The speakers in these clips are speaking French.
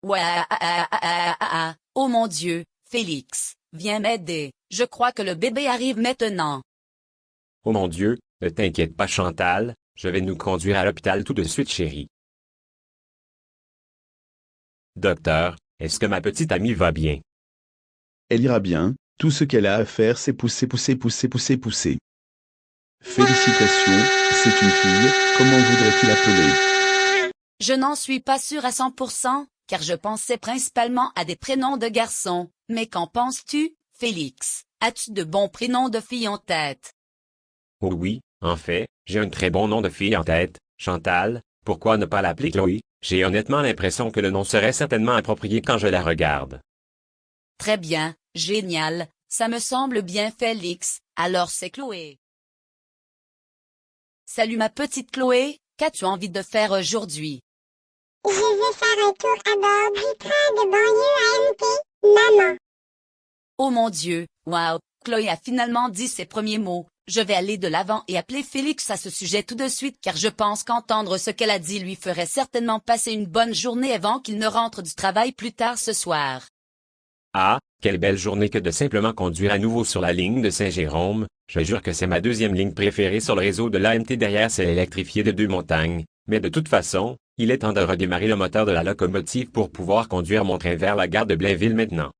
Ouais, oh mon Dieu, Félix, viens m'aider, je crois que le bébé arrive maintenant. Oh mon Dieu, ne t'inquiète pas Chantal, je vais nous conduire à l'hôpital tout de suite chérie. Docteur, est-ce que ma petite amie va bien? Elle ira bien, tout ce qu'elle a à faire c'est pousser, pousser, pousser, pousser, pousser. Félicitations, c'est une fille, comment voudrait-il appeler? Je n'en suis pas sûre à 100%, car je pensais principalement à des prénoms de garçons, mais qu'en penses-tu, Félix? As-tu de bons prénoms de filles en tête? Oh oui, en fait, j'ai un très bon nom de fille en tête, Chantal, pourquoi ne pas l'appeler Chloé? J'ai honnêtement l'impression que le nom serait certainement approprié quand je la regarde. Très bien, génial, ça me semble bien Félix, alors c'est Chloé. Salut ma petite Chloé, qu'as-tu envie de faire aujourd'hui? Je vais faire un tour à bord du train de banlieue AMT, maman. Oh mon Dieu, wow, Chloé a finalement dit ses premiers mots. Je vais aller de l'avant et appeler Félix à ce sujet tout de suite car je pense qu'entendre ce qu'elle a dit lui ferait certainement passer une bonne journée avant qu'il ne rentre du travail plus tard ce soir. Ah, quelle belle journée que de simplement conduire à nouveau sur la ligne de Saint-Jérôme, je jure que c'est ma deuxième ligne préférée sur le réseau de l'AMT derrière celle électrifiée de Deux-Montagnes, mais de toute façon, il est temps de redémarrer le moteur de la locomotive pour pouvoir conduire mon train vers la gare de Blainville maintenant.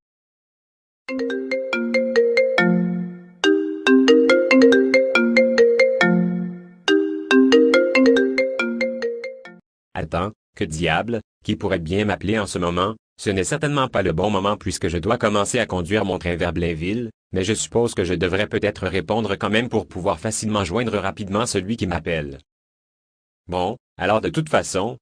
Attends, que diable, qui pourrait bien m'appeler en ce moment? Ce n'est certainement pas le bon moment puisque je dois commencer à conduire mon train vers Blainville, mais je suppose que je devrais peut-être répondre quand même pour pouvoir facilement joindre rapidement celui qui m'appelle. Bon, alors de toute façon,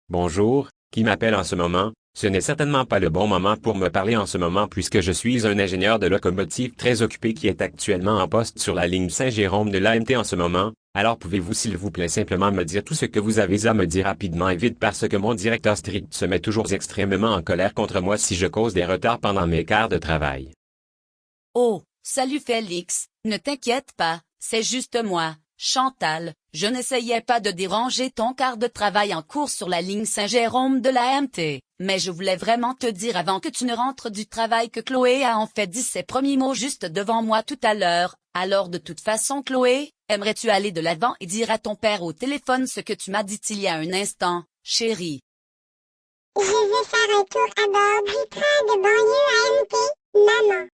bonjour, qui m'appelle en ce moment? Ce n'est certainement pas le bon moment pour me parler en ce moment puisque je suis un ingénieur de locomotive très occupé qui est actuellement en poste sur la ligne Saint-Jérôme de l'AMT en ce moment. Alors pouvez-vous s'il vous plaît simplement me dire tout ce que vous avez à me dire rapidement et vite parce que mon directeur strict se met toujours extrêmement en colère contre moi si je cause des retards pendant mes quarts de travail. Oh, salut Félix, ne t'inquiète pas, c'est juste moi, Chantal, je n'essayais pas de déranger ton quart de travail en cours sur la ligne Saint-Jérôme de l'AMT, mais je voulais vraiment te dire avant que tu ne rentres du travail que Chloé a en fait dit ses premiers mots juste devant moi tout à l'heure, alors de toute façon Chloé, aimerais-tu aller de l'avant et dire à ton père au téléphone ce que tu m'as dit il y a un instant, chérie? Je vais faire un tour à bord du train de banlieue AMT, maman.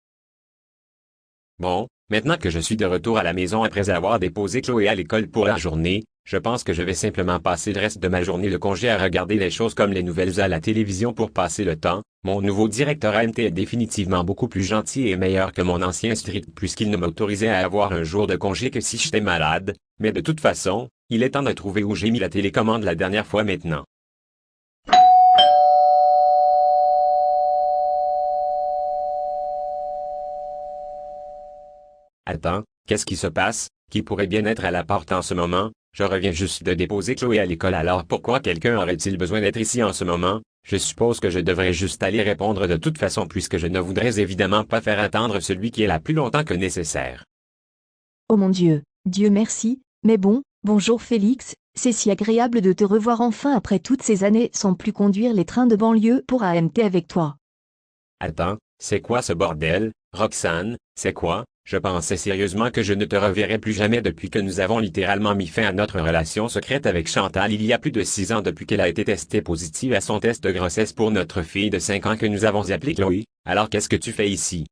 Bon, maintenant que je suis de retour à la maison après avoir déposé Chloé à l'école pour la journée, je pense que je vais simplement passer le reste de ma journée de congé à regarder les choses comme les nouvelles à la télévision pour passer le temps. Mon nouveau directeur AMT est définitivement beaucoup plus gentil et meilleur que mon ancien strict puisqu'il ne m'autorisait à avoir un jour de congé que si j'étais malade, mais de toute façon, il est temps de trouver où j'ai mis la télécommande la dernière fois maintenant. Attends, qu'est-ce qui se passe? Qui pourrait bien être à la porte en ce moment? Je reviens juste de déposer Chloé à l'école alors pourquoi quelqu'un aurait-il besoin d'être ici en ce moment? Je suppose que je devrais juste aller répondre de toute façon puisque je ne voudrais évidemment pas faire attendre celui qui est là plus longtemps que nécessaire. Oh mon Dieu, Dieu merci, mais bon, bonjour Félix, c'est si agréable de te revoir enfin après toutes ces années sans plus conduire les trains de banlieue pour AMT avec toi. Attends, c'est quoi ce bordel, Roxane, c'est quoi? Je pensais sérieusement que je ne te reverrais plus jamais depuis que nous avons littéralement mis fin à notre relation secrète avec Chantal il y a plus de 6 ans depuis qu'elle a été testée positive à son test de grossesse pour notre fille de 5 ans que nous avons appelée Chloé. Alors qu'est-ce que tu fais ici?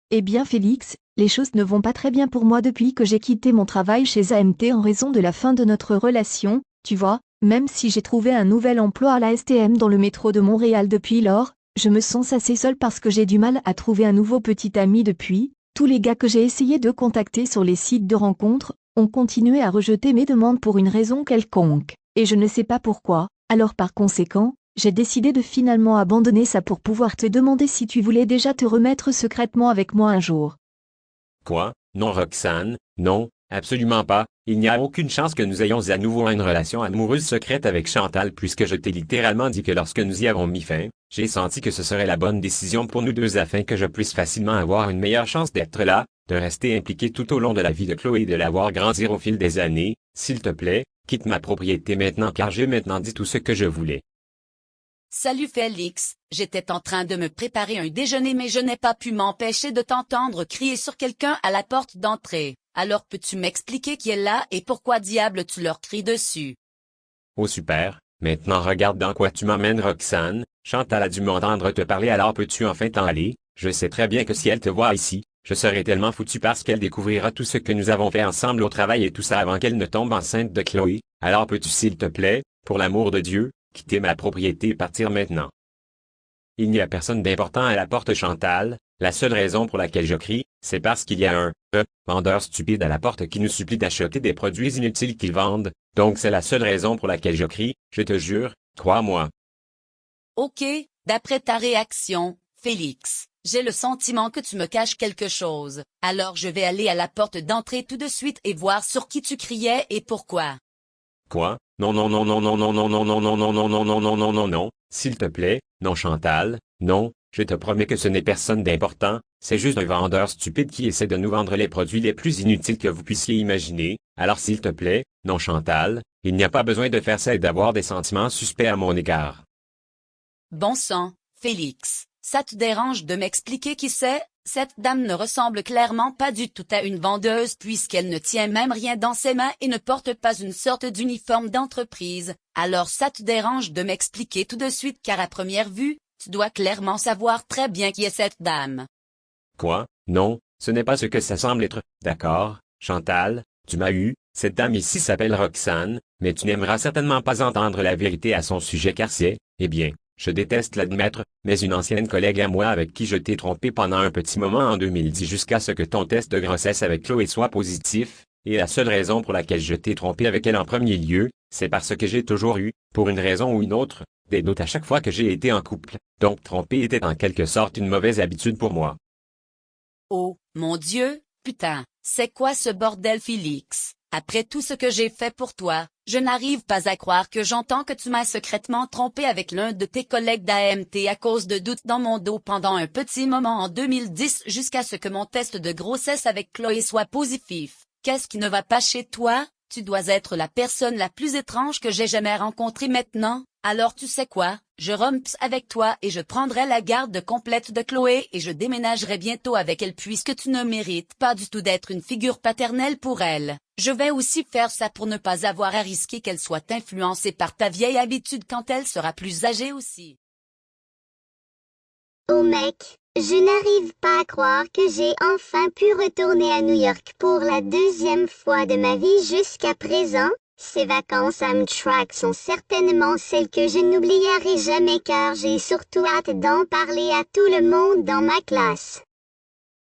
Eh bien Félix, les choses ne vont pas très bien pour moi depuis que j'ai quitté mon travail chez AMT en raison de la fin de notre relation, tu vois, même si j'ai trouvé un nouvel emploi à la STM dans le métro de Montréal depuis lors, je me sens assez seule parce que j'ai du mal à trouver un nouveau petit ami depuis. Tous les gars que j'ai essayé de contacter sur les sites de rencontres ont continué à rejeter mes demandes pour une raison quelconque, et je ne sais pas pourquoi, alors par conséquent, j'ai décidé de finalement abandonner ça pour pouvoir te demander si tu voulais déjà te remettre secrètement avec moi un jour. Quoi? Non Roxane, non, absolument pas, il n'y a aucune chance que nous ayons à nouveau une relation amoureuse secrète avec Chantal puisque je t'ai littéralement dit que lorsque nous y avons mis fin, j'ai senti que ce serait la bonne décision pour nous deux afin que je puisse facilement avoir une meilleure chance d'être là, de rester impliqué tout au long de la vie de Chloé et de la voir grandir au fil des années. S'il te plaît, quitte ma propriété maintenant car j'ai maintenant dit tout ce que je voulais. Salut Félix, j'étais en train de me préparer un déjeuner mais je n'ai pas pu m'empêcher de t'entendre crier sur quelqu'un à la porte d'entrée. Alors peux-tu m'expliquer qui est là et pourquoi diable tu leur cries dessus? Oh super, maintenant regarde dans quoi tu m'emmènes Roxane, Chantal a dû m'entendre te parler alors peux-tu enfin t'en aller? Je sais très bien que si elle te voit ici, je serai tellement foutu parce qu'elle découvrira tout ce que nous avons fait ensemble au travail et tout ça avant qu'elle ne tombe enceinte de Chloé, alors peux-tu s'il te plaît, pour l'amour de Dieu, quitter ma propriété et partir maintenant. Il n'y a personne d'important à la porte Chantal, la seule raison pour laquelle je crie, c'est parce qu'il y a un vendeur stupide à la porte qui nous supplie d'acheter des produits inutiles qu'ils vendent, donc c'est la seule raison pour laquelle je crie, je te jure, crois-moi. Ok, d'après ta réaction, Félix, j'ai le sentiment que tu me caches quelque chose, alors je vais aller à la porte d'entrée tout de suite et voir sur qui tu criais et pourquoi. Quoi? Non non non non non non non non non non non non non non non non non non, s'il te plaît, non Chantal, non, je te promets que ce n'est personne d'important, c'est juste un vendeur stupide qui essaie de nous vendre les produits les plus inutiles que vous puissiez imaginer, alors s'il te plaît, non Chantal, il n'y a pas besoin de faire ça et d'avoir des sentiments suspects à mon égard. Bon sang, Félix, ça te dérange de m'expliquer qui c'est? Cette dame ne ressemble clairement pas du tout à une vendeuse puisqu'elle ne tient même rien dans ses mains et ne porte pas une sorte d'uniforme d'entreprise. Alors ça te dérange de m'expliquer tout de suite car à première vue, tu dois clairement savoir très bien qui est cette dame. Quoi? Non, ce n'est pas ce que ça semble être. D'accord, Chantal, tu m'as eu, cette dame ici s'appelle Roxane, mais tu n'aimeras certainement pas entendre la vérité à son sujet car c'est, eh bien, je déteste l'admettre, mais une ancienne collègue à moi avec qui je t'ai trompé pendant un petit moment en 2010 jusqu'à ce que ton test de grossesse avec Chloé soit positif, et la seule raison pour laquelle je t'ai trompé avec elle en premier lieu, c'est parce que j'ai toujours eu, pour une raison ou une autre, des doutes à chaque fois que j'ai été en couple, donc tromper était en quelque sorte une mauvaise habitude pour moi. Oh, mon Dieu, putain, c'est quoi ce bordel Félix? Après tout ce que j'ai fait pour toi, je n'arrive pas à croire que j'entends que tu m'as secrètement trompé avec l'un de tes collègues d'AMT à cause de doutes dans mon dos pendant un petit moment en 2010 jusqu'à ce que mon test de grossesse avec Chloé soit positif. Qu'est-ce qui ne va pas chez toi? Tu dois être la personne la plus étrange que j'ai jamais rencontrée maintenant. Alors tu sais quoi? Je romps avec toi et je prendrai la garde complète de Chloé et je déménagerai bientôt avec elle puisque tu ne mérites pas du tout d'être une figure paternelle pour elle. Je vais aussi faire ça pour ne pas avoir à risquer qu'elle soit influencée par ta vieille habitude quand elle sera plus âgée aussi. Oh mec, je n'arrive pas à croire que j'ai enfin pu retourner à New York pour la deuxième fois de ma vie jusqu'à présent. Ces vacances Amtrak sont certainement celles que je n'oublierai jamais car j'ai surtout hâte d'en parler à tout le monde dans ma classe.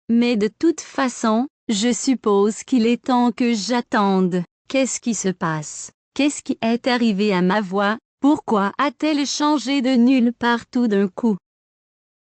Mais de toute façon, je suppose qu'il est temps que j'attende. Qu'est-ce qui se passe? Qu'est-ce qui est arrivé à ma voix? Pourquoi a-t-elle changé de nulle part tout d'un coup?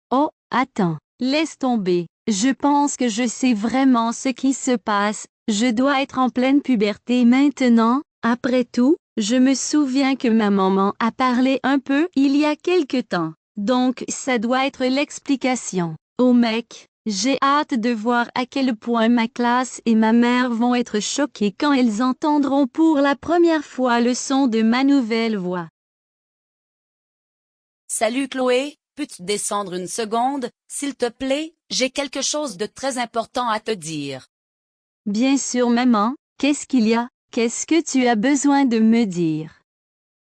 Oh, attends, laisse tomber. Je pense que je sais vraiment ce qui se passe. Je dois être en pleine puberté maintenant. Après tout, je me souviens que ma maman a parlé un peu il y a quelque temps. Donc ça doit être l'explication. Oh mec, j'ai hâte de voir à quel point ma classe et ma mère vont être choquées quand elles entendront pour la première fois le son de ma nouvelle voix. Salut Chloé, peux-tu descendre une seconde, s'il te plaît? J'ai quelque chose de très important à te dire. Bien sûr maman, qu'est-ce qu'il y a? Qu'est-ce que tu as besoin de me dire?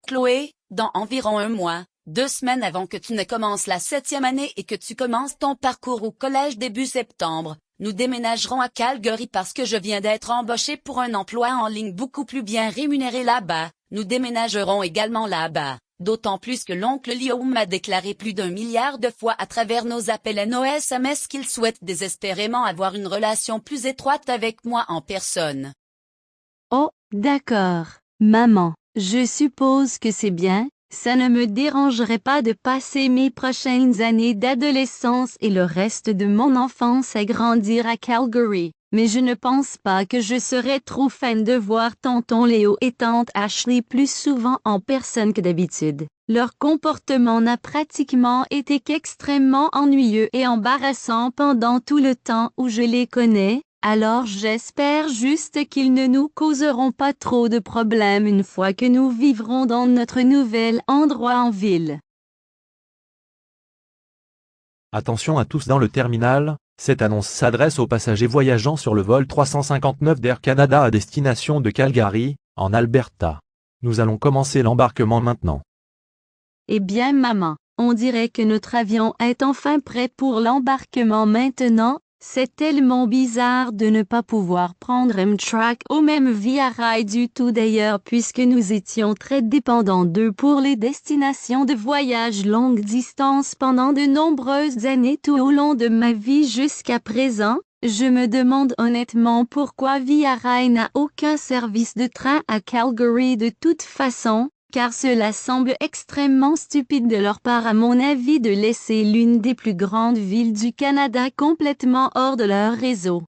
Chloé, dans environ un mois, 2 semaines avant que tu ne commences la 7e année et que tu commences ton parcours au collège début septembre, nous déménagerons à Calgary parce que je viens d'être embauchée pour un emploi en ligne beaucoup plus bien rémunéré là-bas. Nous déménagerons également là-bas, d'autant plus que l'oncle Leo m'a déclaré plus d'1 milliard de fois à travers nos appels et nos SMS qu'il souhaite désespérément avoir une relation plus étroite avec moi en personne. Oh, d'accord, maman, je suppose que c'est bien, ça ne me dérangerait pas de passer mes prochaines années d'adolescence et le reste de mon enfance à grandir à Calgary, mais je ne pense pas que je serais trop fan de voir tonton Léo et tante Ashley plus souvent en personne que d'habitude. Leur comportement n'a pratiquement été qu'extrêmement ennuyeux et embarrassant pendant tout le temps où je les connais. Alors j'espère juste qu'ils ne nous causeront pas trop de problèmes une fois que nous vivrons dans notre nouvel endroit en ville. Attention à tous dans le terminal, cette annonce s'adresse aux passagers voyageant sur le vol 359 d'Air Canada à destination de Calgary, en Alberta. Nous allons commencer l'embarquement maintenant. Eh bien maman, on dirait que notre avion est enfin prêt pour l'embarquement maintenant. C'est tellement bizarre de ne pas pouvoir prendre Amtrak ou même Via Rail du tout d'ailleurs puisque nous étions très dépendants d'eux pour les destinations de voyage longue distance pendant de nombreuses années tout au long de ma vie jusqu'à présent. Je me demande honnêtement pourquoi Via Rail n'a aucun service de train à Calgary de toute façon. Car cela semble extrêmement stupide de leur part à mon avis de laisser l'une des plus grandes villes du Canada complètement hors de leur réseau.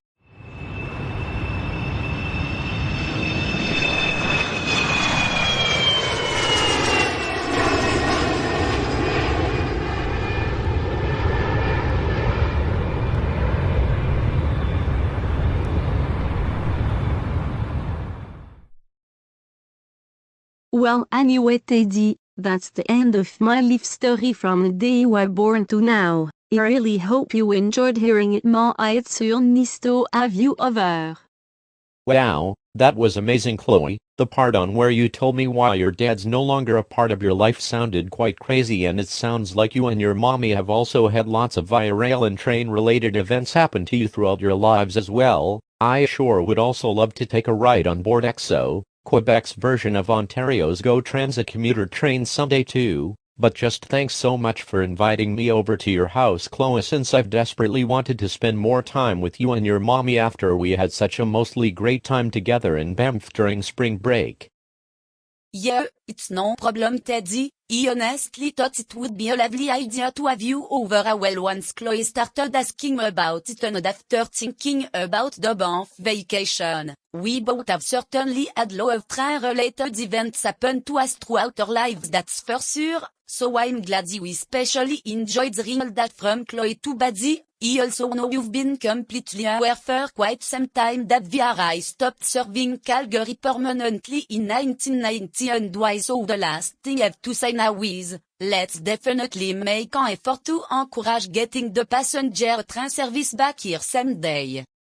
Well anyway Teddy, that's the end of my life story from the day you were born to now. I really hope you enjoyed hearing it more sur Nisto have you over. Wow, that was amazing Chloe. The part on where you told me why your dad's no longer a part of your life sounded quite crazy and it sounds like you and your mommy have also had lots of via rail and train related events happen to you throughout your lives as well. I sure would also love to take a ride on board EXO, Quebec's version of Ontario's GO Transit commuter train someday too, but just thanks so much for inviting me over to your house Chloe since I've desperately wanted to spend more time with you and your mommy after we had such a mostly great time together in Banff during spring break. Yeah, it's no problem Teddy. I honestly thought it would be a lovely idea to have you over a well once Chloe started asking about it and after thinking about the Banff vacation. We both have certainly had lots of train-related events happen to us throughout our lives that's for sure, so I'm glad we especially enjoyed hearing all that from Chloe too Buddy. I also know you've been completely aware for quite some time that Via Rail stopped serving Calgary permanently in 1990 and why so the last thing I have to say now is, let's definitely make an effort to encourage getting the passenger train service back here someday.